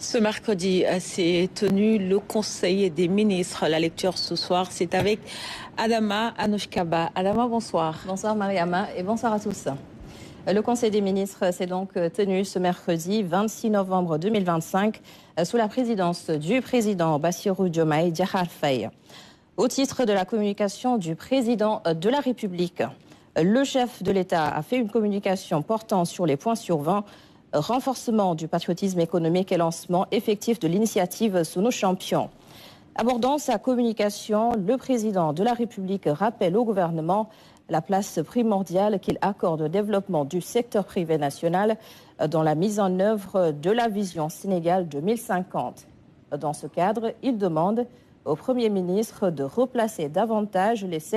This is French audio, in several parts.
Ce mercredi s'est tenu le Conseil des ministres. La lecture ce soir, c'est avec Adama Anouchkaba. Adama, bonsoir. Bonsoir Mariama et bonsoir à tous. Le Conseil des ministres s'est donc tenu ce mercredi 26 novembre 2025 sous la présidence du président Bassirou Diomaye Diakhar Faye. Au titre de la communication du président de la République, le chef de l'État a fait une communication portant sur les points suivants: renforcement du patriotisme économique et lancement effectif de l'initiative Sous nos champions. Abordant sa communication, le président de la République rappelle au gouvernement la place primordiale qu'il accorde au développement du secteur privé national dans la mise en œuvre de la vision Sénégal 2050. Dans ce cadre, il demande au Premier ministre de replacer davantage les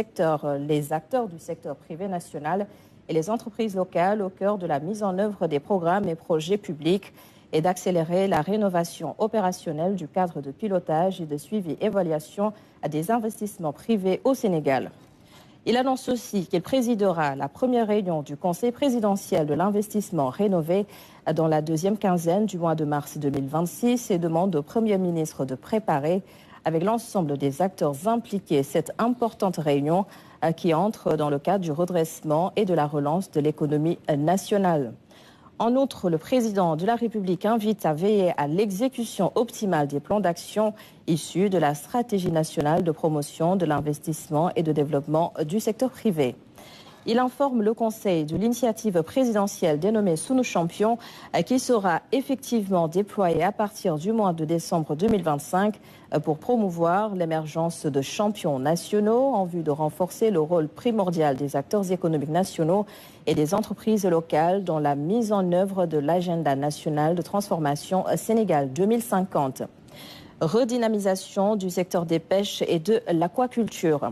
acteurs du secteur privé national et les entreprises locales au cœur de la mise en œuvre des programmes et projets publics et d'accélérer la rénovation opérationnelle du cadre de pilotage et de suivi-évaluation des investissements privés au Sénégal. Il annonce aussi qu'il présidera la première réunion du Conseil présidentiel de l'investissement rénové dans la deuxième quinzaine du mois de mars 2026 et demande au Premier ministre de préparer avec l'ensemble des acteurs impliqués cette importante réunion qui entre dans le cadre du redressement et de la relance de l'économie nationale. En outre, le président de la République invite à veiller à l'exécution optimale des plans d'action issus de la stratégie nationale de promotion de l'investissement et de développement du secteur privé. Il informe le Conseil de l'initiative présidentielle dénommée Sous nos champions qui sera effectivement déployée à partir du mois de décembre 2025 pour promouvoir l'émergence de champions nationaux en vue de renforcer le rôle primordial des acteurs économiques nationaux et des entreprises locales dans la mise en œuvre de l'agenda national de transformation Sénégal 2050. Redynamisation du secteur des pêches et de l'aquaculture.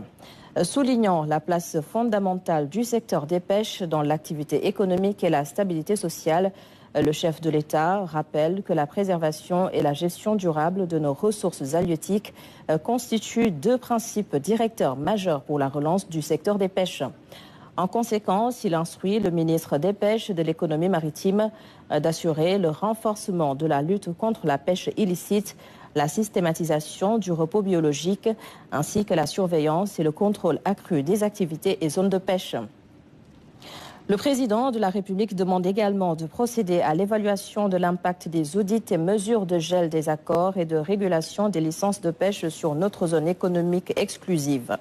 Soulignant la place fondamentale du secteur des pêches dans l'activité économique et la stabilité sociale, le chef de l'État rappelle que la préservation et la gestion durable de nos ressources halieutiques constituent deux principes directeurs majeurs pour la relance du secteur des pêches. En conséquence, il instruit le ministre des Pêches et de l'économie maritime d'assurer le renforcement de la lutte contre la pêche illicite, la systématisation du repos biologique, ainsi que la surveillance et le contrôle accru des activités et zones de pêche. Le président de la République demande également de procéder à l'évaluation de l'impact des audits et mesures de gel des accords et de régulation des licences de pêche sur notre zone économique exclusive,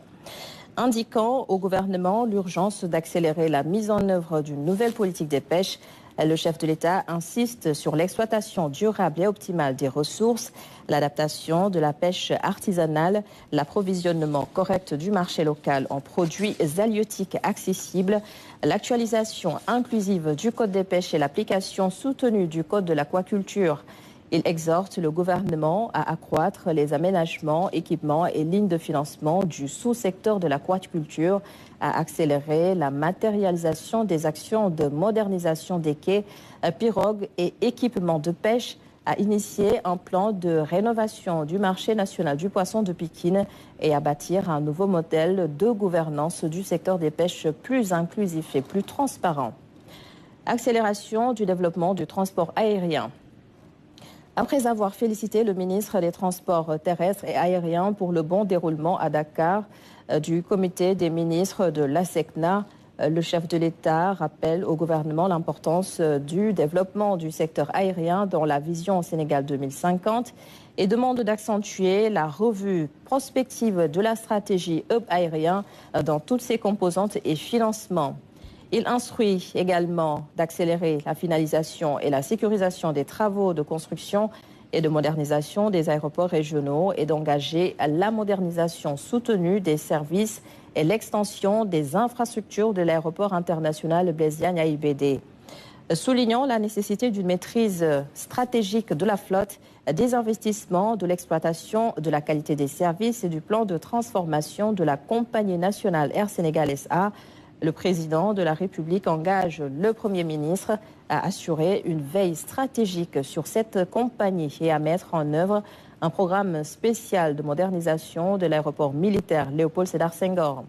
indiquant au gouvernement l'urgence d'accélérer la mise en œuvre d'une nouvelle politique des pêches. Le chef de l'État insiste sur l'exploitation durable et optimale des ressources, l'adaptation de la pêche artisanale, l'approvisionnement correct du marché local en produits halieutiques accessibles, l'actualisation inclusive du Code des pêches et l'application soutenue du Code de l'aquaculture. Il exhorte le gouvernement à accroître les aménagements, équipements et lignes de financement du sous-secteur de l'aquaculture, à accélérer la matérialisation des actions de modernisation des quais, pirogues et équipements de pêche, à initier un plan de rénovation du marché national du poisson de Pikine et à bâtir un nouveau modèle de gouvernance du secteur des pêches plus inclusif et plus transparent. Accélération du développement du transport aérien. Après avoir félicité le ministre des Transports terrestres et aériens pour le bon déroulement à Dakar du comité des ministres de l'ASECNA, le chef de l'État rappelle au gouvernement l'importance du développement du secteur aérien dans la vision Sénégal 2050 et demande d'accentuer la revue prospective de la stratégie hub aérien dans toutes ses composantes et financements. Il instruit également d'accélérer la finalisation et la sécurisation des travaux de construction et de modernisation des aéroports régionaux et d'engager la modernisation soutenue des services et l'extension des infrastructures de l'aéroport international Blaise Diagne AIBD. Soulignant la nécessité d'une maîtrise stratégique de la flotte, des investissements, de l'exploitation, de la qualité des services et du plan de transformation de la compagnie nationale Air Sénégal SA, le président de la République engage le Premier ministre à assurer une veille stratégique sur cette compagnie et à mettre en œuvre un programme spécial de modernisation de l'aéroport militaire Léopold Sédar Senghor.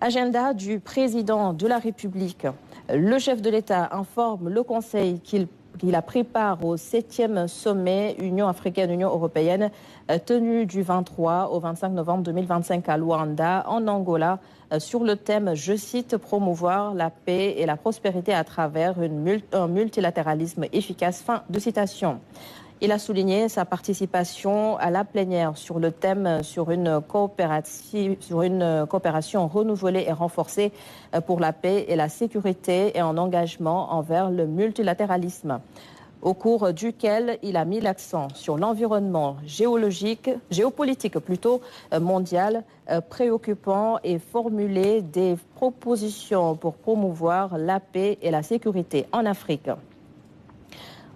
Agenda du président de la République. Le chef de l'État informe le Conseil qu'il a pris part au 7e sommet Union africaine-Union européenne tenu du 23 au 25 novembre 2025 à Luanda, en Angola, sur le thème, je cite, promouvoir la paix et la prospérité à travers un multilatéralisme efficace. Fin de citation. Il a souligné sa participation à la plénière sur le thème sur une coopération renouvelée et renforcée pour la paix et la sécurité et un engagement envers le multilatéralisme, au cours duquel il a mis l'accent sur l'environnement géopolitique mondial préoccupant et formulé des propositions pour promouvoir la paix et la sécurité en Afrique.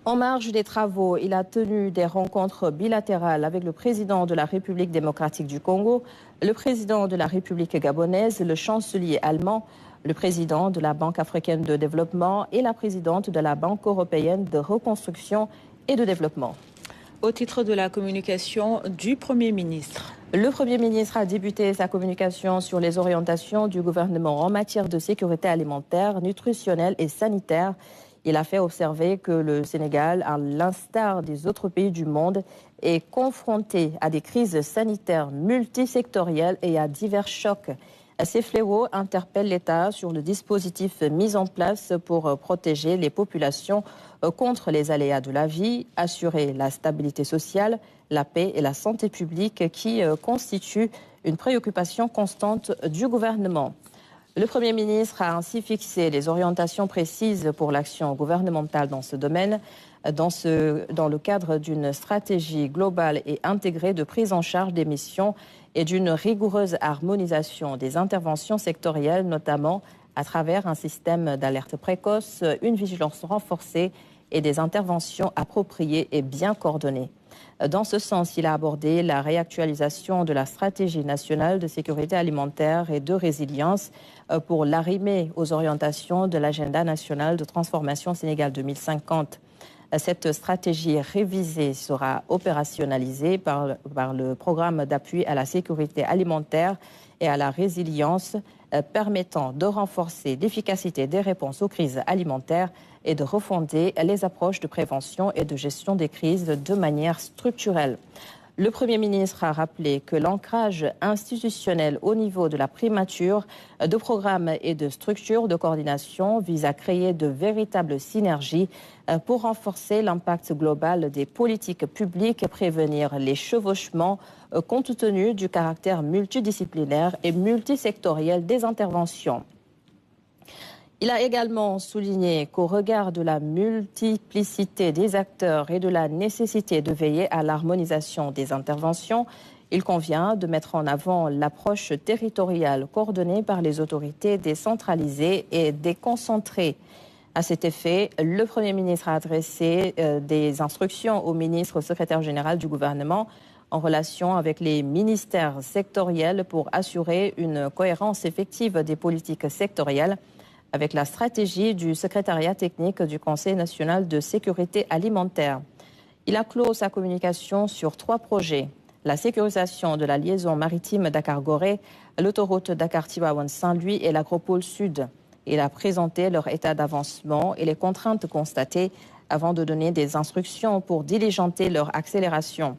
En marge des travaux, il a tenu des rencontres bilatérales avec le président de la République démocratique du Congo, le président de la République gabonaise, le chancelier allemand, le président de la Banque africaine de développement et la présidente de la Banque européenne de reconstruction et de développement. Au titre de la communication du Premier ministre. Le Premier ministre a débuté sa communication sur les orientations du gouvernement en matière de sécurité alimentaire, nutritionnelle et sanitaire. Il a fait observer que le Sénégal, à l'instar des autres pays du monde, est confronté à des crises sanitaires multisectorielles et à divers chocs. Ces fléaux interpellent l'État sur le dispositif mis en place pour protéger les populations contre les aléas de la vie, assurer la stabilité sociale, la paix et la santé publique qui constituent une préoccupation constante du gouvernement. Le Premier ministre a ainsi fixé les orientations précises pour l'action gouvernementale dans ce domaine, dans le cadre d'une stratégie globale et intégrée de prise en charge des missions et d'une rigoureuse harmonisation des interventions sectorielles, notamment à travers un système d'alerte précoce, une vigilance renforcée et des interventions appropriées et bien coordonnées. Dans ce sens, il a abordé la réactualisation de la stratégie nationale de sécurité alimentaire et de résilience pour l'arrimer aux orientations de l'agenda national de transformation Sénégal 2050. Cette stratégie révisée sera opérationnalisée par le programme d'appui à la sécurité alimentaire et à la résilience, permettant de renforcer l'efficacité des réponses aux crises alimentaires et de refonder les approches de prévention et de gestion des crises de manière structurelle. Le Premier ministre a rappelé que l'ancrage institutionnel au niveau de la primature de programmes et de structures de coordination vise à créer de véritables synergies pour renforcer l'impact global des politiques publiques et prévenir les chevauchements compte tenu du caractère multidisciplinaire et multisectoriel des interventions. Il a également souligné qu'au regard de la multiplicité des acteurs et de la nécessité de veiller à l'harmonisation des interventions, il convient de mettre en avant l'approche territoriale coordonnée par les autorités décentralisées et déconcentrées. À cet effet, le Premier ministre a adressé des instructions au ministre secrétaire général du gouvernement en relation avec les ministères sectoriels pour assurer une cohérence effective des politiques sectorielles avec la stratégie du secrétariat technique du Conseil national de sécurité alimentaire. Il a clos sa communication sur 3 projets. La sécurisation de la liaison maritime Dakar-Gorée, l'autoroute Dakar-Tivaouane-Saint-Louis et l'agropole Sud. Il a présenté leur état d'avancement et les contraintes constatées avant de donner des instructions pour diligenter leur accélération.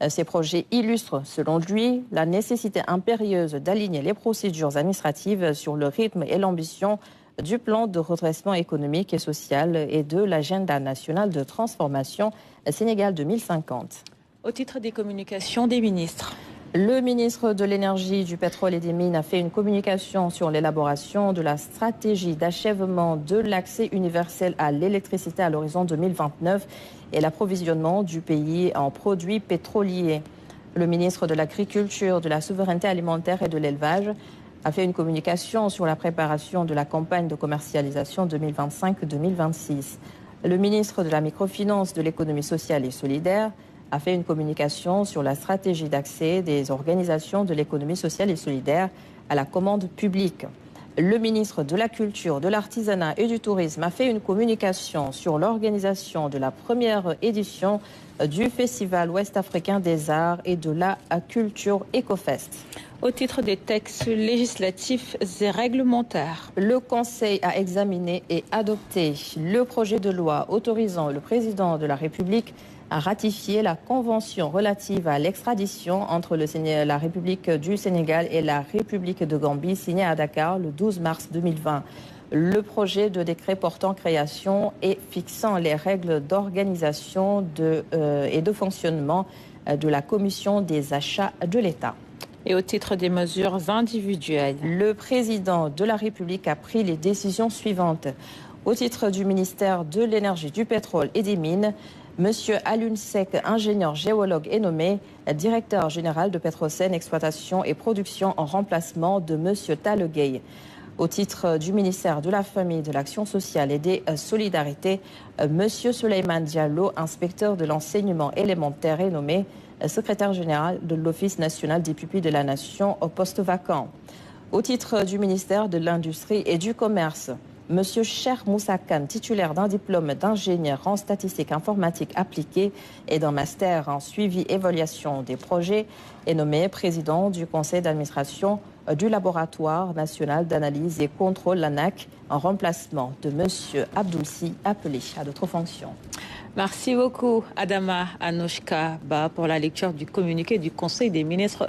Ces projets illustrent, selon lui, la nécessité impérieuse d'aligner les procédures administratives sur le rythme et l'ambition du plan de redressement économique et social et de l'agenda national de transformation Sénégal 2050. Au titre des communications des ministres. Le ministre de l'Énergie, du Pétrole et des Mines a fait une communication sur l'élaboration de la stratégie d'achèvement de l'accès universel à l'électricité à l'horizon 2029 et l'approvisionnement du pays en produits pétroliers. Le ministre de l'Agriculture, de la Souveraineté alimentaire et de l'Élevage a fait une communication sur la préparation de la campagne de commercialisation 2025-2026. Le ministre de la Microfinance, de l'Économie sociale et solidaire a fait une communication sur la stratégie d'accès des organisations de l'économie sociale et solidaire à la commande publique. Le ministre de la Culture, de l'Artisanat et du Tourisme a fait une communication sur l'organisation de la première édition du Festival ouest-africain des arts et de la culture EcoFest. Au titre des textes législatifs et réglementaires, le Conseil a examiné et adopté le projet de loi autorisant le président de la République à ratifier la convention relative à l'extradition entre la République du Sénégal et la République de Gambie, signée à Dakar le 12 mars 2020. Le projet de décret portant création et fixant les règles d'organisation et de fonctionnement de la Commission des achats de l'État. Et au titre des mesures individuelles, le président de la République a pris les décisions suivantes. Au titre du ministère de l'Énergie, du Pétrole et des Mines, M. Alioune Seck, ingénieur géologue, est nommé directeur général de Petrosen Exploitation et Production en remplacement de M. Tall Gueye. Au titre du ministère de la Famille, de l'Action sociale et des Solidarités, M. Souleymane Diallo, inspecteur de l'enseignement élémentaire, est nommé secrétaire général de l'Office national des pupilles de la Nation au poste vacant. Au titre du ministère de l'Industrie et du Commerce, M. Cheikh Moussa Kane, titulaire d'un diplôme d'ingénieur en statistique informatique appliquée et d'un master en suivi-évaluation des projets, est nommé président du conseil d'administration du laboratoire national d'analyse et contrôle, l'ANAC, en remplacement de M. Abdoulsi, appelé à d'autres fonctions. Merci beaucoup, Adama Anoshka Ba, pour la lecture du communiqué du Conseil des ministres.